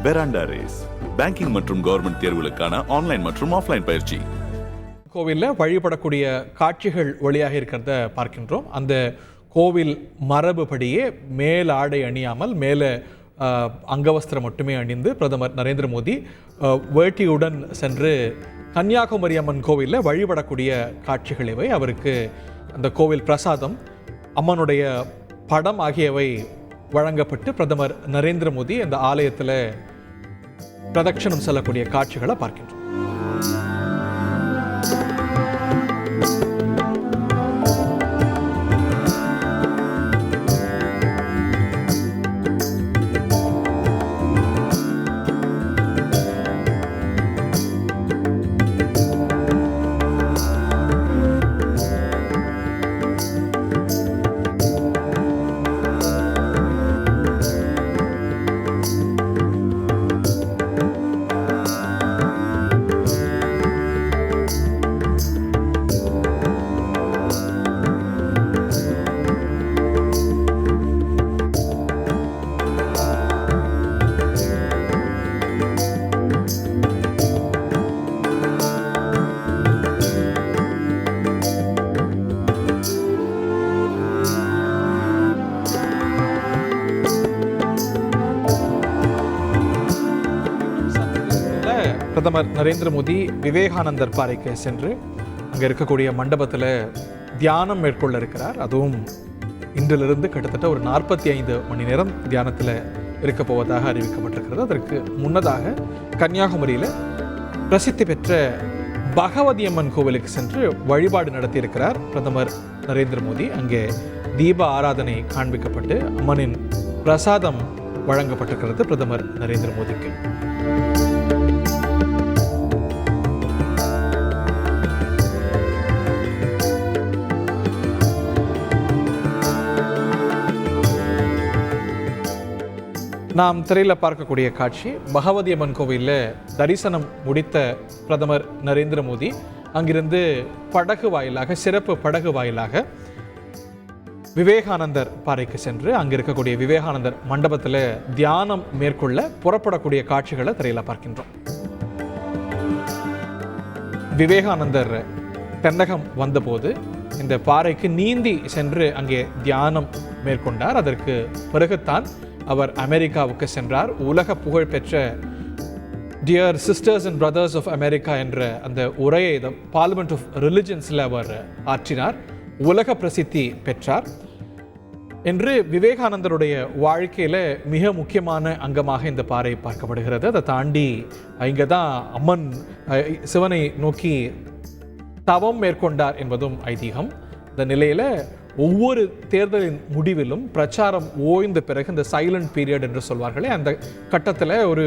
பெராண்டா race banking மற்றும் government தேர்வுகளுக்கான online மற்றும் ஆஃப்லைன் பயிற்சி. கோவிலில் வழிபடக்கூடிய காட்சிகள் வழியாக இருக்கிறத பார்க்கின்றோம். அந்த கோவில் மரபுபடியே மேல் ஆடை அணியாமல் மேலே அங்கவஸ்திரம் மட்டுமே அணிந்து பிரதமர் நரேந்திர மோடி வேட்டியுடன் சென்று கன்னியாகுமரி அம்மன் கோவிலில் வழிபடக்கூடிய காட்சிகள் இவை. அவருக்கு அந்த கோவில் பிரசாதம், அம்மனுடைய படம் ஆகியவை வழங்கப்பட்டு பிரதமர் நரேந்திர மோடி அந்த ஆலயத்தில் பிரதட்சணம் செல்லக்கூடிய காட்சிகளை பார்க்கின்றோம். பிரதமர் நரேந்திர மோடி விவேகானந்தர் பாறைக்கு சென்று அங்கே இருக்கக்கூடிய மண்டபத்தில் தியானம் மேற்கொள்ள இருக்கிறார். அதுவும் இன்றிலிருந்து கிட்டத்தட்ட ஒரு 45 மணி நேரம் தியானத்தில் இருக்க போவதாக அறிவிக்கப்பட்டிருக்கிறது. அதற்கு முன்னதாக கன்னியாகுமரியில் பிரசித்தி பெற்ற பகவதி அம்மன் கோவிலுக்கு சென்று வழிபாடு நடத்தியிருக்கிறார் பிரதமர் நரேந்திர மோடி. அங்கே தீப ஆராதனை காண்பிக்கப்பட்டு அம்மனின் பிரசாதம் வழங்கப்பட்டிருக்கிறது பிரதமர் நரேந்திர மோடிக்கு. நாம் திரையில் பார்க்கக்கூடிய காட்சி பகவதி அம்மன் கோவிலில் தரிசனம் முடித்த பிரதமர் நரேந்திர மோடி அங்கிருந்து படகு வாயிலாக, சிறப்பு படகு வாயிலாக விவேகானந்தர் பாறைக்கு சென்று அங்கே இருக்கக்கூடிய விவேகானந்தர் மண்டபத்தில் தியானம் மேற்கொள்ள புறப்படக்கூடிய காட்சிகளை திரையில் பார்க்கின்றோம். விவேகானந்தர் தென்னகம் வந்தபோது இந்த பாறைக்கு நீந்தி சென்று அங்கே தியானம் மேற்கொண்டார். அதற்கு பிறகுத்தான் அவர் அமெரிக்காவுக்கு சென்றார். உலக புகழ் பெற்ற dear sisters and brothers of America என்ற அந்த உரையை பார்லிமெண்ட் ஆஃப் ரிலிஜன்ஸில் அவர் ஆற்றினார். உலக பிரசித்தி பெற்றார் என்று விவேகானந்தருடைய வாழ்க்கையில் மிக முக்கியமான அங்கமாக இந்த பாறை பார்க்கப்படுகிறது. அதை தாண்டி இங்கே தான் அம்மன் சிவனை நோக்கி தவம் மேற்கொண்டார் என்பதும் ஐதீகம். இந்த நிலையில் ஒவ்வொரு தேர்தலின் முடிவிலும் பிரச்சாரம் ஓய்ந்த பிறகு இந்த சைலண்ட் பீரியட் என்று சொல்வார்களே, அந்த கட்டத்தில் ஒரு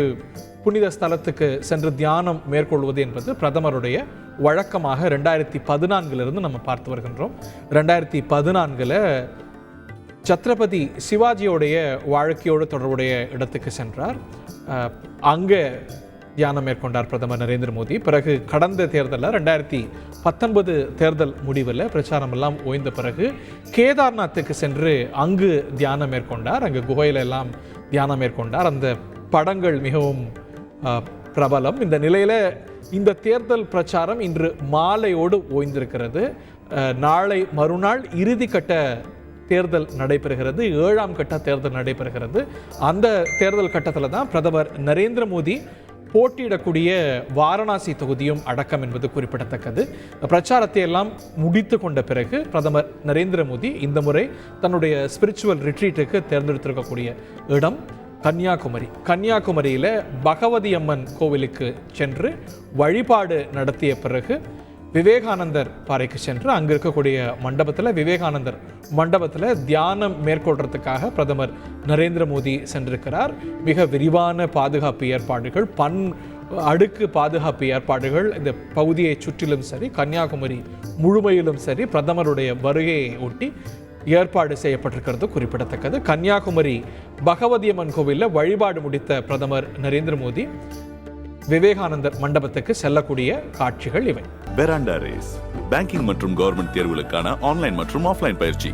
புனித ஸ்தலத்துக்கு சென்று தியானம் மேற்கொள்வது என்பது பிரதமருடைய வழக்கமாக 2014 நம்ம பார்த்து வருகின்றோம். 2014 சத்ரபதி சிவாஜியோடைய வாழ்க்கையோடு தொடர்புடைய இடத்துக்கு சென்றார். அங்கே தியானம் மேற்கொண்டார் பிரதமர் நரேந்திர மோடி. பிறகு கடந்த தேர்தலில் 2019 தேர்தல் முடிவில் பிரச்சாரம் எல்லாம் ஓய்ந்த பிறகு கேதார்நாத்துக்கு சென்று அங்கு தியானம் மேற்கொண்டார். அங்கு குகையில எல்லாம் தியானம் மேற்கொண்டார். அந்த படங்கள் மிகவும் பிரபலம். இந்த நிலையில் இந்த தேர்தல் பிரச்சாரம் இன்று மாலையோடு ஓய்ந்திருக்கிறது. நாளை மறுநாள் இறுதிக்கட்ட தேர்தல் நடைபெறுகிறது. 7ஆம் கட்ட தேர்தல் நடைபெறுகிறது. அந்த தேர்தல் கட்டத்தில் தான் பிரதமர் நரேந்திர மோடி போட்டியிடக்கூடிய வாரணாசி தொகுதியும் அடக்கம் என்பது குறிப்பிடத்தக்கது. பிரச்சாரத்தை எல்லாம் முடித்து கொண்ட பிறகு பிரதமர் நரேந்திர மோடி இந்த முறை தன்னுடைய ஸ்பிரிச்சுவல் ரிட்ரீட்டுக்கு தேர்ந்தெடுத்திருக்கக்கூடிய இடம் கன்னியாகுமரி. கன்னியாகுமரியில் பகவதி அம்மன் கோவிலுக்கு சென்று வழிபாடு நடத்திய பிறகு விவேகானந்தர் பாறைக்கு சென்று அங்கே இருக்கக்கூடிய மண்டபத்தில், விவேகானந்தர் மண்டபத்தில் தியானம் மேற்கொள்றதுக்காக பிரதமர் நரேந்திர மோடி சென்றிருக்கிறார். மிக விரிவான பாதுகாப்பு ஏற்பாடுகள், அடுக்கு பாதுகாப்பு ஏற்பாடுகள் இந்த பகுதியை சுற்றிலும் சரி, கன்னியாகுமரி முழுமையிலும் சரி பிரதமருடைய வருகையை ஒட்டி ஏற்பாடு செய்யப்பட்டிருக்கிறது குறிப்பிடத்தக்கது. கன்னியாகுமரி பகவதி அம்மன் கோவிலில் வழிபாடு முடித்த பிரதமர் நரேந்திர மோடி விவேகானந்தர் மண்டபத்துக்கு செல்லக்கூடிய காட்சிகள் இவை. பெராண்டா ரேஸ் பேங்கிங் மற்றும் கவர்மெண்ட் தேர்வுகளுக்கான ஆன்லைன் மற்றும் ஆஃப்லைன் பயிற்சி.